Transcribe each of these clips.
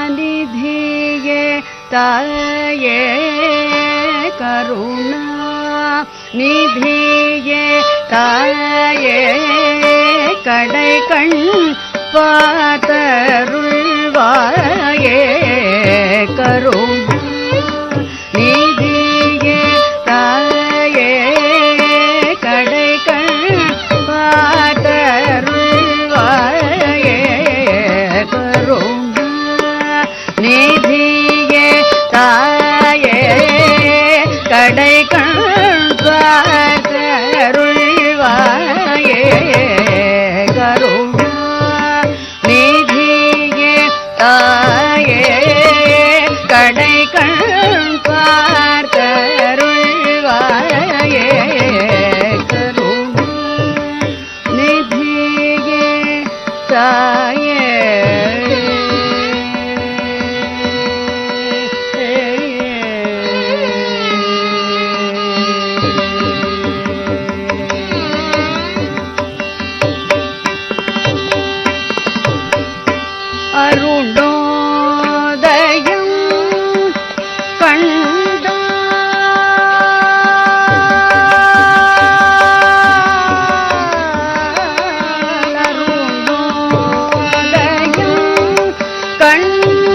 ಕರುಣಾನಿಧಿಗೆ ತಾಯೇ ಕರುಣಾನಿಧಿಗೆ ತಾಯೇ கடை கண் பார்த்தருள்வாயே கருணாநிதியே தாயே கடை கண் பார்த்தருள்வாயே கருணாநிதியே தாயே கடை கண் பார்த்தருள்வாயே தாயே கடை கண் பார்த்தருள்வாயே கருணாநிதியே தாயே அருணோதயம்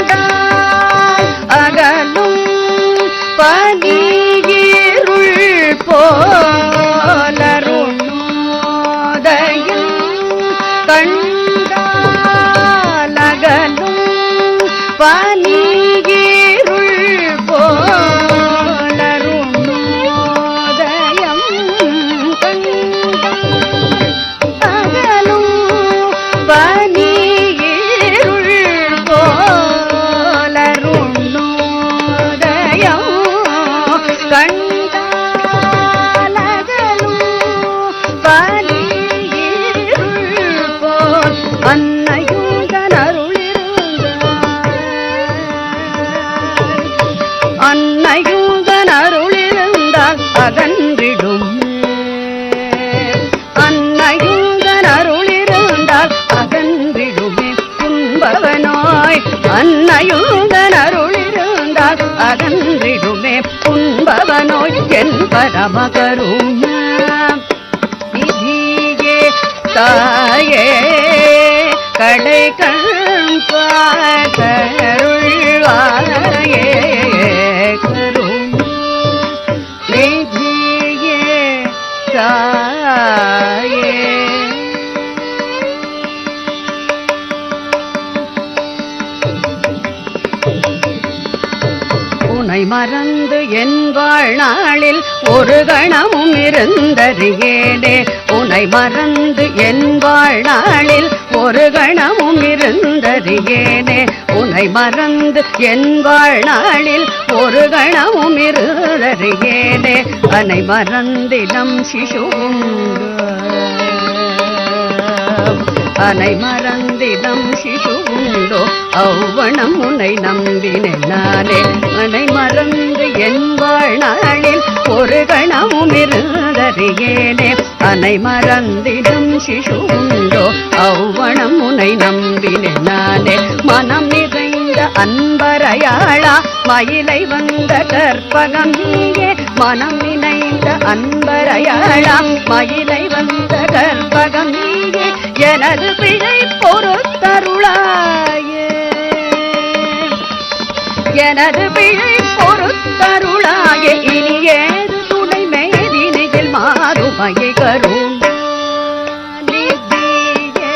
கண்டால் அகலும் பனியிருள் போல் அருணோதயம் கண்டால் அகலும் பனியிருள் போல் அருணோதயம் அகலும் பனியிருள் போல் அருணோதயம் கண்டால் அகலும் பனியிருள் போல் அன்னையுடன் அருளிருந்தால் அகன்றிடும் அன்னையுடன் அருளிருந்தால் அகன்றிடுமே புண்பவனாய் அன்னையுடன் அருளிருந்தால் அகன்றிடுமே புண்பவனாய் என் பரமகருணா நிதியே தாயே கடை கண் பார்த்தருள்வாயே கருணாநிதியே தாயே உன்னை மறந்து என் வாழ்நாளில் ஒரு கணமும் இருந்தறியேனே உன்னை மறந்து என் வாழ்நாளில் ஒரு கணமும் இருந்தறியேனே உன்னை மறந்து என் வாழ்நாளில் ஒரு கணமும் இருந்தறியேனே அனை மறந்திடம் சிசுவுண்டு அனை மறந்திடம் சிசுவுண்டோ அவ்வனம் உன்னை நம்பினேன் நானே அனை மறந்து என் வாழ்நாளில் ஒரு கணமும் இருந்தறியேனே அனை மறந்திடம் சிசுவுண்டோ அவ்வனம் உன்னை நம்பினேன் நானே மனம் நிறைந்த அன்பரையாளா மயிலை வந்த கற்பகம் நீயே மனம் நினைந்த அன்பரையாளா மயிலை வந்த கற்பகம் நீயே எனது பிழை பொறுத்தருளாயே எனது பிழை பொறுத்தருளாயே இனி ஏது துணை மேதினியில் மாறுமையை கருணாநிதியே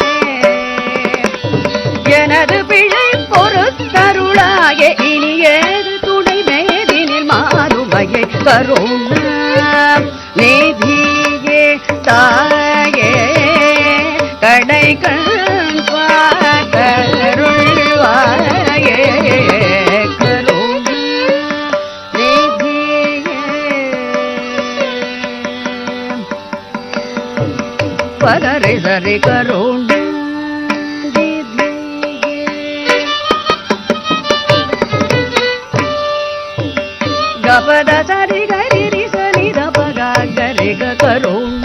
எனது பிழை பொறுத்தருளாயே இனி ஏது துணை மேதினில் மாறுமையை கருணாநிதியே தாயே கடை கண் பார்த்தருள்வாயே ಪದರೆ ಸರಿ ಕರುಣ ಗಪದ ಸರಿ ಗರಿ ರಿ ಸನಿ ದ ಪಗ ಗರಿ ಗ ಕರುಣ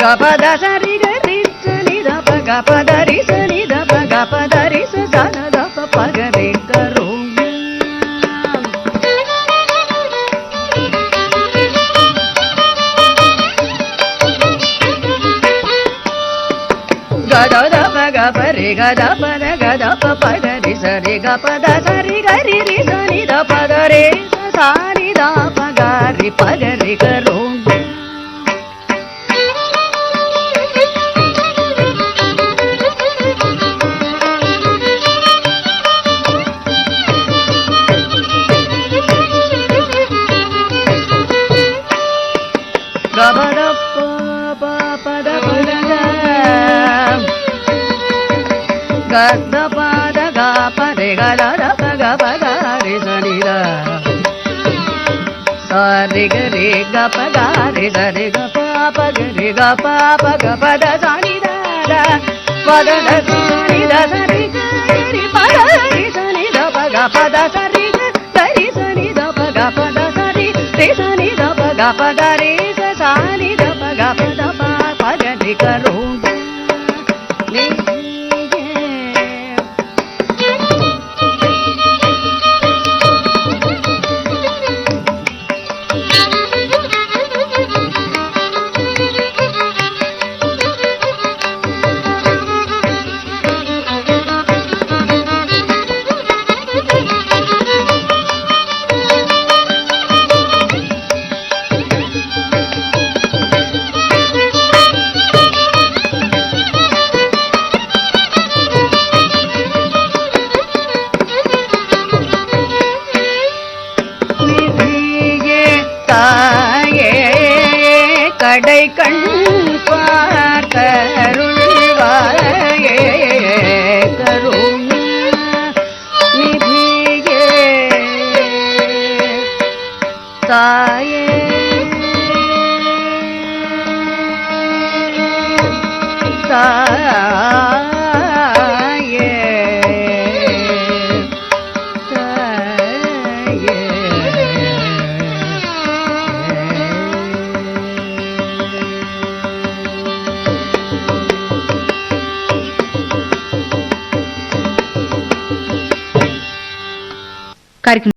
ಗಪದ ಸರಿ ಗರಿ ಸನಿ ದ ಪಗ ಪದರಿ ಸನಿ ದ ಪಗ ಪದರಿ ಸ ದ ದ ಪ ಪಗರಿ ಕರುಣ ಗದ ದ ಪಗ ಪರಿ ಗದ ಪದ ಗದ ಪ ಪಗರಿ ಸರಿ ಗ ಪದ ಸರಿ ಗರಿ ರಿ ಸನಿ ದ ಪಗರಿ ಸ ಸಾರಿ ದ ಪಗರಿ ಪಗರಿ ಕರುಣ ಗಬದ ಪ ಪದ ಪದ ಗದ ಪದ ಗ ಪದೆ ಗದ ದ ಪಗ ಪಗ ರಿ ಸನಿ ದ ಸರಿ ಗ ರಿ ಗ ಪಗ ರಿ ಸರಿ ಗ ಪ ಪಗ ರಿ ಗ ಪ ಪಗ ಪದ ಸನಿ ದ ದ ಪದ ದ ಸನಿ ದ ಸರಿ ಗ ರಿ ಪದ ರಿ ಸನಿ ದ ಪಗ ಪದ ಸರಿ ಗ ರಿ ಸನಿ ದ ಪಗ ಪದ ಸರಿ ರಿ ಸನಿ ದ ಪಗ ಪದ ರಿ ಸ ಸಾನಿ ದ ಪಗ ಪದ ಪ ಪಗ ರಿ ಕರುಣ கடை கண் பார்த்தருள்வாயே கருண நிதியே தாயே தாயே कार्यक्रम